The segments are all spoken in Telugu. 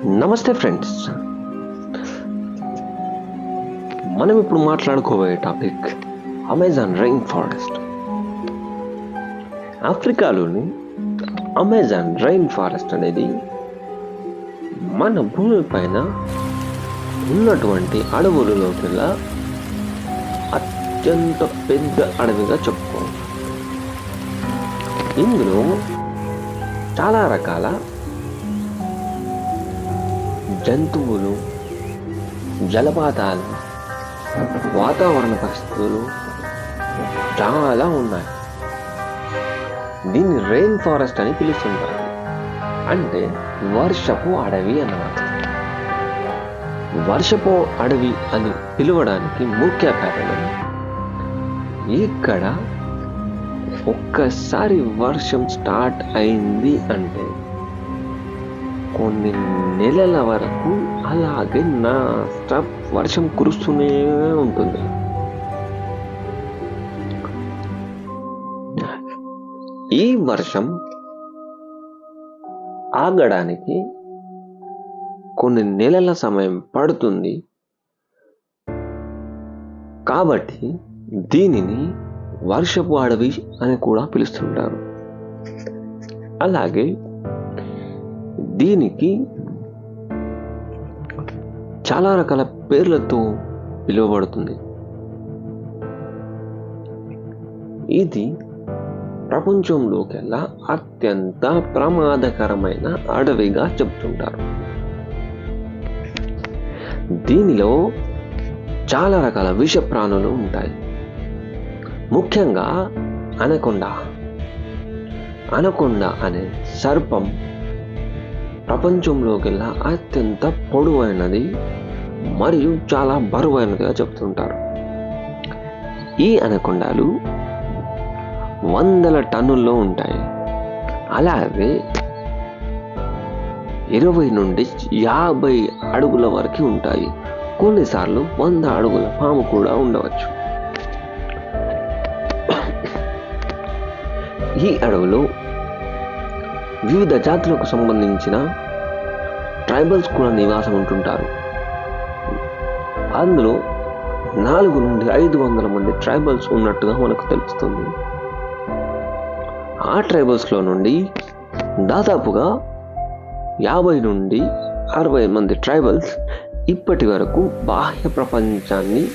నమస్తే ఫ్రెండ్స్, మనం ఇప్పుడు మాట్లాడుకోబోయే టాపిక్ అమెజాన్ రెయిన్ ఫారెస్ట్. ఆఫ్రికాలోని అమెజాన్ రెయిన్ ఫారెస్ట్ అనేది మన భూమి పైన ఉన్నటువంటి అడవులలోకెల్లా అత్యంత పెద్ద అడవిగా చెప్పుకోవచ్చు. ఇందులో చాలా రకాల జంతువులు, జలపాతాలు, వాతావరణ పరిస్థితులు చాలా ఉన్నాయి. దీన్ని రెయిన్ ఫారెస్ట్ అని పిలుస్తుంటారు, అంటే వర్షపు అడవి అన్నమాట. వర్షపు అడవి అని పిలవడానికి ముఖ్య కారణం, ఇక్కడ ఒక్కసారి వర్షం స్టార్ట్ అయింది అంటే కొన్ని నెలల వరకు అలాగే స్టాప్ వర్షం కురుస్తూనే ఉంటుంది. ఈ వర్షం ఆగడానికి కొన్ని నెలల సమయం పడుతుంది. కాబట్టి దీనిని వర్షపు అడవి అని కూడా పిలుస్తుంటారు. అలాగే దీనికి చాలా రకాల పేర్లతో పిలువబడుతుంది. ఇది ప్రపంచంలోకెల్లా అత్యంత ప్రమాదకరమైన అడవిగా చెప్తుంటారు. దీనిలో చాలా రకాల విష ప్రాణులు ఉంటాయి. ముఖ్యంగా అనకొండ అనే సర్పం ప్రపంచంలోకెల్లా అత్యంత పొడవైనది మరియు చాలా బరువైనదిగా చెప్తుంటారు. ఈ అనకొండలు 100 టన్నుల్లో ఉంటాయి. అలాగే 20 నుండి 50 అడుగుల వరకు ఉంటాయి. కొన్నిసార్లు 100 అడుగుల పాము కూడా ఉండవచ్చు. ఈ అడవిలో వివిధ జాతులకు సంబంధించిన ట్రైబల్స్ కూడా నివాసం ఉంటుంటారు. అందులో 4 నుండి 500 మంది ట్రైబల్స్ ఉన్నట్టుగా మనకు తెలుస్తుంది. ఆ ట్రైబల్స్లో నుండి దాదాపుగా 50 నుండి 60 మంది ట్రైబల్స్ ఇప్పటి వరకు బాహ్య ప్రపంచాన్ని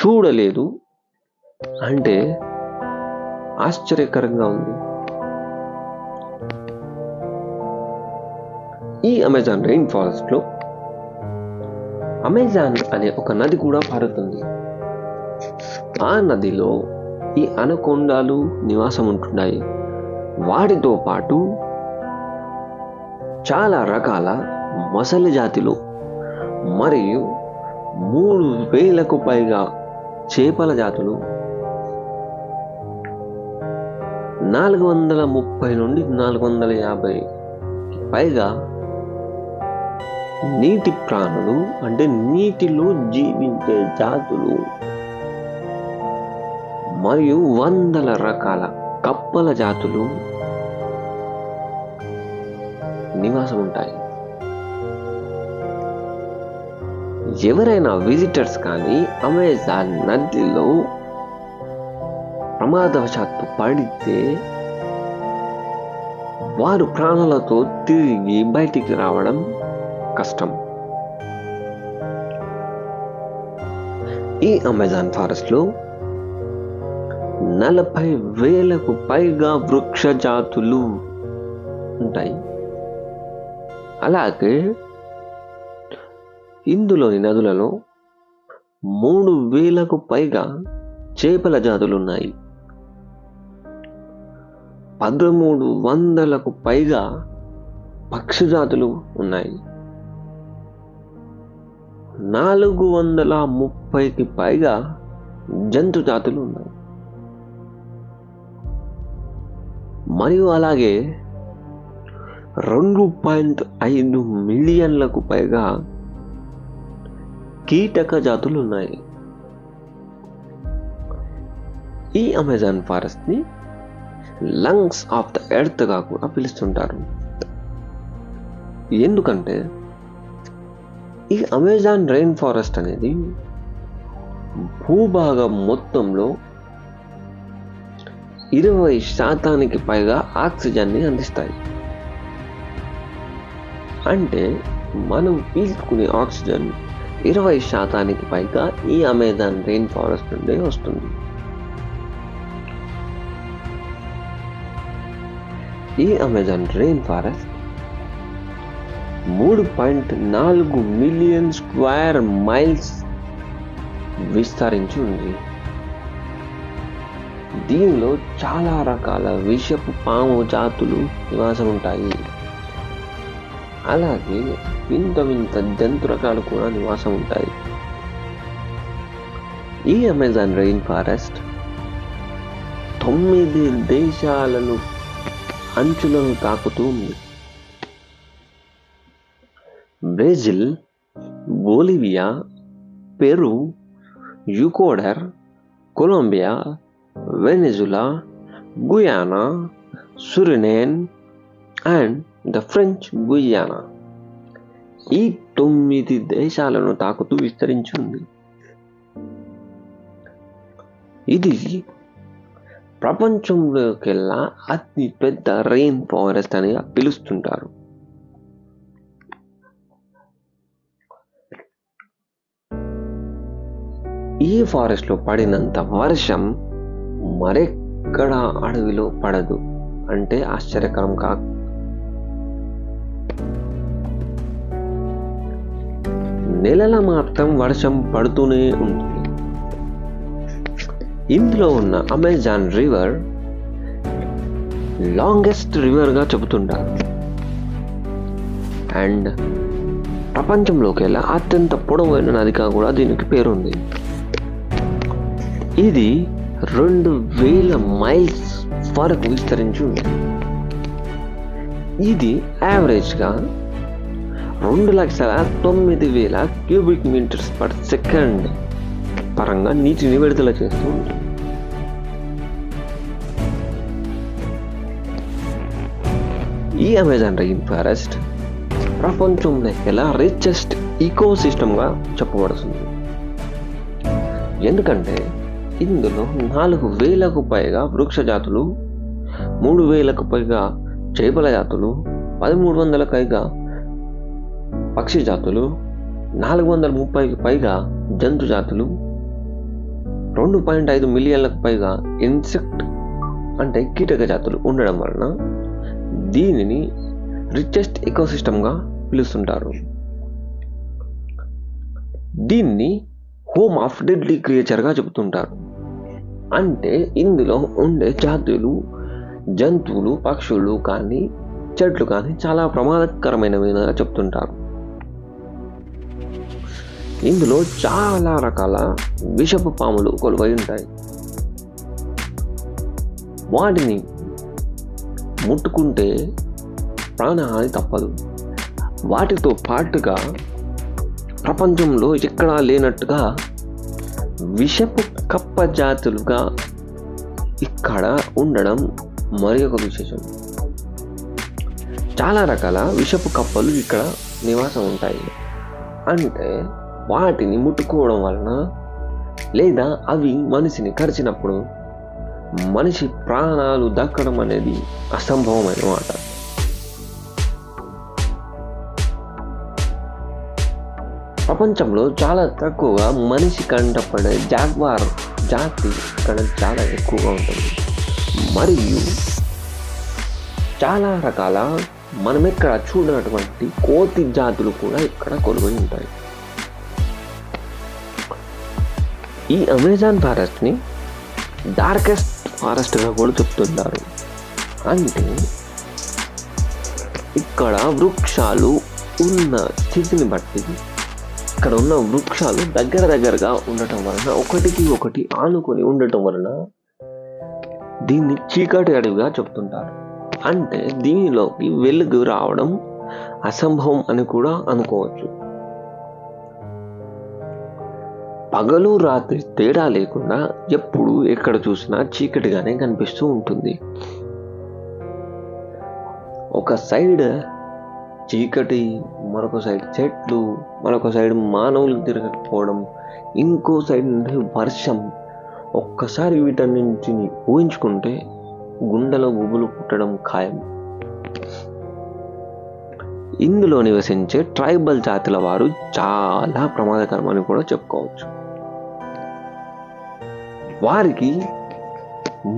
చూడలేదు. అంటే ఆశ్చర్యకరంగా ఉంది. ఈ అమెజాన్ రెయిన్ ఫారెస్ట్ లో అమెజాన్ అనే ఒక నది కూడా పారుతుంది. ఆ నదిలో ఈ అనకొండలు నివాసం ఉంటున్నాయి. వాటితో పాటు చాలా రకాల మొసలి జాతులు మరియు 3000కు పైగా చేపల జాతులు, 430 నుండి 450 పైగా నీటి ప్రాణులు, అంటే నీటిలో జీవించే జాతులు, మరియు 100 రకాల కప్పల జాతులు నివాసం ఉంటాయి. ఎవరైనా విజిటర్స్ కానీ అమెజాన్ నదిలో ప్రమాదవశాత్తు పడితే వారు ప్రాణాలతో తిరిగి బయటికి రావడం కష్టం. ఈ అమెజాన్ ఫారెస్ట్ లో 40,000కు పైగా వృక్ష జాతులు ఉంటాయి. అలాగే ఇందులోని నదులలో 3,000కు పైగా చేపల జాతులు ఉన్నాయి. 1,300కు పైగా పక్షి జాతులు ఉన్నాయి. 430కి పైగా జంతు జాతులు ఉన్నాయి. మరియు అలాగే 2.5 మిలియన్లకు పైగా కీటక జాతులు ఉన్నాయి. ఈ అమెజాన్ ఫారెస్ట్ ని లంగ్స్ ఆఫ్ ద ఎర్త్ గా కూడా పిలుస్తుంటారు. ఎందుకంటే ఈ అమెజాన్ రెయిన్ ఫారెస్ట్ అనేది భూభాగం మొత్తంలో 20% పైగా ఆక్సిజన్ని అందిస్తాయి. అంటే మనం పీల్చుకునే ఆక్సిజన్ 20% పైగా ఈ అమెజాన్ రెయిన్ ఫారెస్ట్ నుండి వస్తుంది. ఈ Amazon rain forest 3.4 million square miles విస్తరించి ఉంది. దీనిలో చాలా రకాల విషపు పాము జాతులు నివాసం ఉంటాయి. అలాగే వింత వింత జంతు రకాలు కూడా నివాసం ఉంటాయి. ఈ అమెజాన్ రెయిన్ ఫారెస్ట్ 9 దేశాలను అంచులను తాకుతూ ఉంది. Brazil, Bolivia, Peru, Ecuador, Colombia, Venezuela, Guyana, Suriname and the French Guiana ఈ 9 దేశాలను తాకుతూ విస్తరించి ఉంది. ఇది ప్రపంచంలోకెల్లా అతి పెద్ద రెయిన్ ఫారెస్ట్ అని పిలుస్తుంటారు. ఈ ఫారెస్ట్ లో పడినంత వర్షం మరెక్కడ అడవిలో పడదు అంటే ఆశ్చర్యకరం కాదు. నెలల మాత్రం వర్షం పడుతూనే ఉంటుంది. ఇందులో ఉన్న అమెజాన్ రివర్ లాంగెస్ట్ రివర్ గా చెబుతుంటారు. అండ్ ప్రపంచంలోకెల్లా అత్యంత పొడవైన నదిగా కూడా దీనికి పేరుంది. ఇది 2000 మైల్స్ వరకు విస్తరించి ఉంది. ఇది యావరేజ్గా 2,09,000 క్యూబిక్ మీటర్స్ పర్ సెకండ్ పరంగా నీటిని విడుదల చేస్తూ ఉంటుంది. ఈ అమెజాన్ రెయిన్ ఫారెస్ట్ ప్రపంచంలో రిచెస్ట్ ఈకో సిస్టమ్గా చెప్పబడుతుంది. ఎందుకంటే ఇందులో 4,000కు పైగా వృక్ష జాతులు, 3,000కు పైగా చేపల జాతులు, 1,300కు పైగా పక్షి జాతులు, 430కి పైగా జంతు జాతులు, 2.5 మిలియన్లకు పైగా ఇన్సెక్ట్ అంటే కీటక జాతులు ఉండడం వలన దీనిని రిచెస్ట్ ఎకోసిస్టమ్గా పిలుస్తుంటారు. దీన్ని హోమ్ ఆఫ్ డెడ్లీ క్రియేచర్గా చెబుతుంటారు. అంటే ఇందులో ఉండే జాతులు, జంతువులు, పక్షులు కానీ చెట్లు కానీ చాలా ప్రమాదకరమైనవిగా చెప్తుంటారు. ఇందులో చాలా రకాల విషపు పాములు కొలువై ఉంటాయి. వాటిని ముట్టుకుంటే ప్రాణహాని తప్పదు. వాటితో పాటుగా ప్రపంచంలో ఎక్కడా లేనట్టుగా విషపు కప్ప జాతులుగా ఇక్కడ ఉండడం మరి ఒక విశేషం. చాలా రకాల విషపు కప్పలు ఇక్కడ నివాసం ఉంటాయి. అంటే వాటిని ముట్టుకోవడం వలన లేదా అవి మనిషిని కరిచినప్పుడు మనిషి ప్రాణాలు దక్కడం అనేది అసంభవమైన మాట. ప్రపంచంలో చాలా తక్కువగా మనిషి కంటపడే జాగ్వార్ జాతి ఇక్కడ చాలా ఎక్కువగా ఉంటుంది. మరియు చాలా రకాల మనం ఇక్కడ చూడనటువంటి కోతి జాతులు కూడా ఇక్కడ కొలువై ఉంటాయి. ఈ అమెజాన్ ఫారెస్ట్ని డార్కెస్ట్ ఫారెస్ట్గా కూడా చెప్తున్నారు. అంటే ఇక్కడ వృక్షాలు ఉన్న స్థితిని బట్టి ఇక్కడ ఉన్న వృక్షాలు దగ్గరగా ఉండటం వలన ఒకటికి ఒకటి ఆనుకొని ఉండటం వలన దీన్ని చీకటి అడవిగా చెప్తుంటారు. అంటే దీనిలోకి వెలుగు రావడం అసంభవం అని కూడా అనుకోవచ్చు. పగలు రాత్రి తేడా లేకుండా ఎప్పుడు ఎక్కడ చూసినా చీకటిగానే కనిపిస్తూ ఉంటుంది. ఒక సైడ్ చీకటి, మరొక సైడ్ చెట్లు, మరొక సైడ్ మానవులు తిరగకపోవడం, ఇంకో సైడ్ నుండి వర్షం. ఒక్కసారి వీటన్నింటిని ఊహించుకుంటే గుండెలో గుబులు పుట్టడం ఖాయం. ఇందులో నివసించే ట్రైబల్ జాతుల వారు చాలా ప్రమాదకరమని కూడా చెప్పుకోవచ్చు. వారికి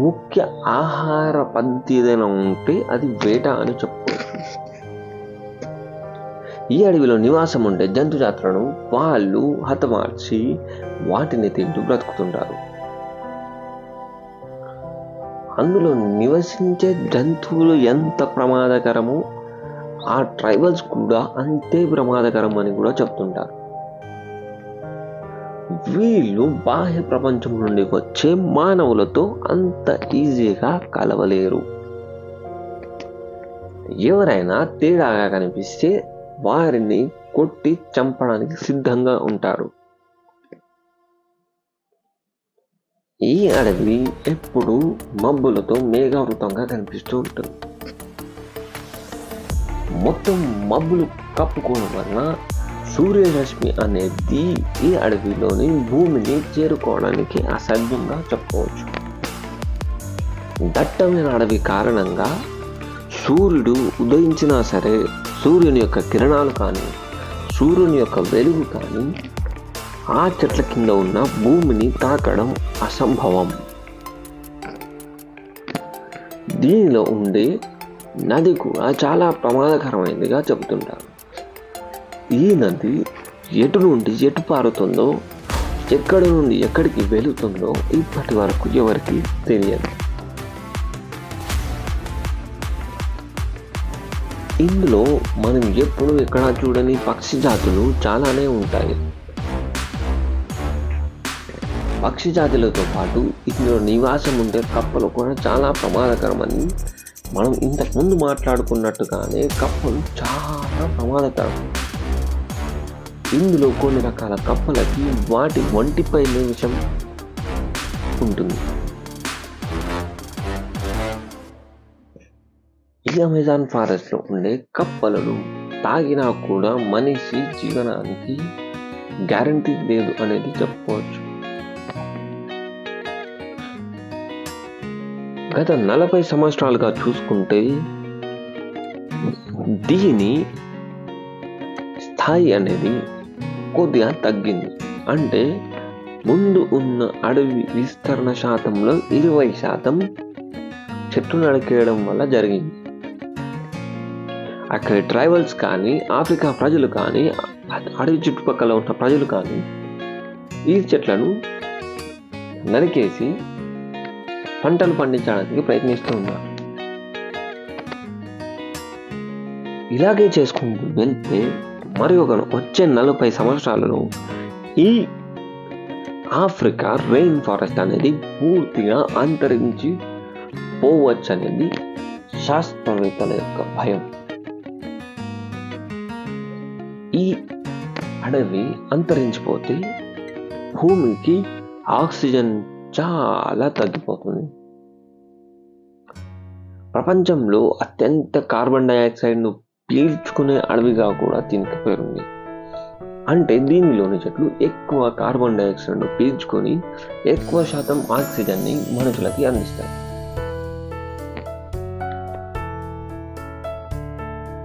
ముఖ్య ఆహార పద్ధతి ఏదైనా ఉంటే అది వేట అని చెప్పుకోవచ్చు. ఈ అడవిలో నివాసం ఉండే జంతు జాతులను వాళ్ళు హతమార్చి వాటిని తింటూ బ్రతుకుతుంటారు. అందులో నివసించే జంతువులు ఎంత ప్రమాదకరమో ఆ ట్రైబల్స్ కూడా అంతే ప్రమాదకరం అని కూడా చెప్తుంటారు. వీళ్ళు బాహ్య ప్రపంచం నుండి వచ్చే మానవులతో అంత ఈజీగా కలవలేరు. ఎవరైనా తేడాగా కనిపిస్తే వారిని కొట్టి చంపడానికి సిద్ధంగా ఉంటారు. ఈ అడవి ఎప్పుడు మబ్బులతో మేఘావృతంగా కనిపిస్తూ ఉంటుంది. మొత్తం మబ్బులు కప్పుకోవడం వలన సూర్యరశ్మి అనేది ఈ అడవిలోని భూమిని చేరుకోవడానికి అసాధ్యంగా చెప్పవచ్చు. దట్టమైన అడవి కారణంగా సూర్యుడు ఉదయించినా సరే సూర్యుని యొక్క కిరణాలు కానీ సూర్యుని యొక్క వెలుగు కానీ ఆ చెట్ల కింద ఉన్న భూమిని తాకడం అసంభవం. దీనిలో ఉండే నది కూడా చాలా ప్రమాదకరమైనదిగా చెబుతుంటారు. ఈ నది ఎటు నుండి ఎటు పారుతుందో, ఎక్కడి నుండి ఎక్కడికి వెళుతుందో ఇప్పటి వరకు ఎవరికి తెలియదు. ఇందులో మనం ఎప్పుడు ఎక్కడా చూడని పక్షి జాతులు చాలానే ఉంటాయి. పక్షి జాతులతో పాటు ఇందులో నివాసం ఉండే కప్పలు కూడా చాలా ప్రమాదకరమని మనం ఇంతకుముందు మాట్లాడుకున్నట్టుగానే కప్పలు చాలా ప్రమాదకరం. ఇందులో కొన్ని రకాల కప్పలకి వాటి ఒంటిపై విషం ఉంటుంది. ఈ అమెజాన్ ఫారెస్ట్ లో ఉండే కప్పలను తాగినా కూడా మనిషి జీవనానికి గ్యారంటీ లేదు అనేది చెప్పుకోవచ్చు. గత 40 సంవత్సరాలుగా చూసుకుంటే దీని స్థాయి అనేది కొద్దిగా తగ్గింది. అంటే ముందు ఉన్న అడవి విస్తరణ శాతంలో 20% చెట్లు నరికేయడం వల్ల జరిగింది. అక్కడి ట్రైబల్స్ కానీ, ఆఫ్రికా ప్రజలు కానీ, అడవి చుట్టుపక్కల ఉన్న ప్రజలు కానీ ఈ చెట్లను నరికేసి పంటలు పండించడానికి ప్రయత్నిస్తూ ఉన్నారు. ఇలాగే చేసుకుంటూ వెళ్తే మరి వచ్చే 40 సంవత్సరాలలో ఈ ఆఫ్రికా రెయిన్ ఫారెస్ట్ అనేది పూర్తిగా అంతరించి పోవచ్చు అనేది శాస్త్రవేత్తల యొక్క భయం. ఈ అడవి అంతరించిపోతే భూమికి ఆక్సిజన్ చాలా తగ్గిపోతుంది. ప్రపంచంలో అత్యంత కార్బన్ డైఆక్సైడ్ను పీల్చుకునే అడవిగా కూడా దీనికి పేరుంది. అంటే దీనిలోని చెట్లు ఎక్కువ కార్బన్ డైఆక్సైడ్ను పీల్చుకొని ఎక్కువ శాతం ఆక్సిజన్ని మనుషులకి అందిస్తాయి.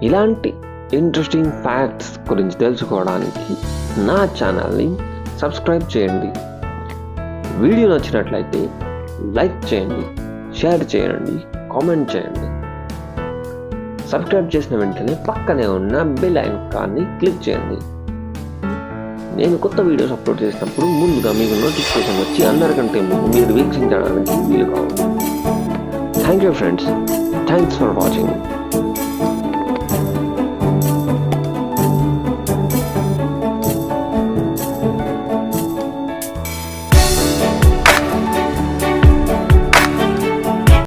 ఇలాంటి ఇంట్రెస్టింగ్ ఫ్యాక్ట్స్ గురించి తెలుసుకోవడానికి నా ఛానల్ని సబ్స్క్రైబ్ చేయండి. వీడియో నచ్చినట్లయితే లైక్ చేయండి, షేర్ చేయండి, కామెంట్ చేయండి. సబ్స్క్రైబ్ చేసిన వెంటనే పక్కనే ఉన్న బెల్ ఐకాన్ని క్లిక్ చేయండి. నేను కొత్త వీడియోస్ అప్లోడ్ చేసినప్పుడు ముందుగా మీకు నోటిఫికేషన్ వచ్చి అందరికంటే ముందు మీరు వీక్షించడానికి వీలుగా ఉంది. Thank you friends. Thanks for watching.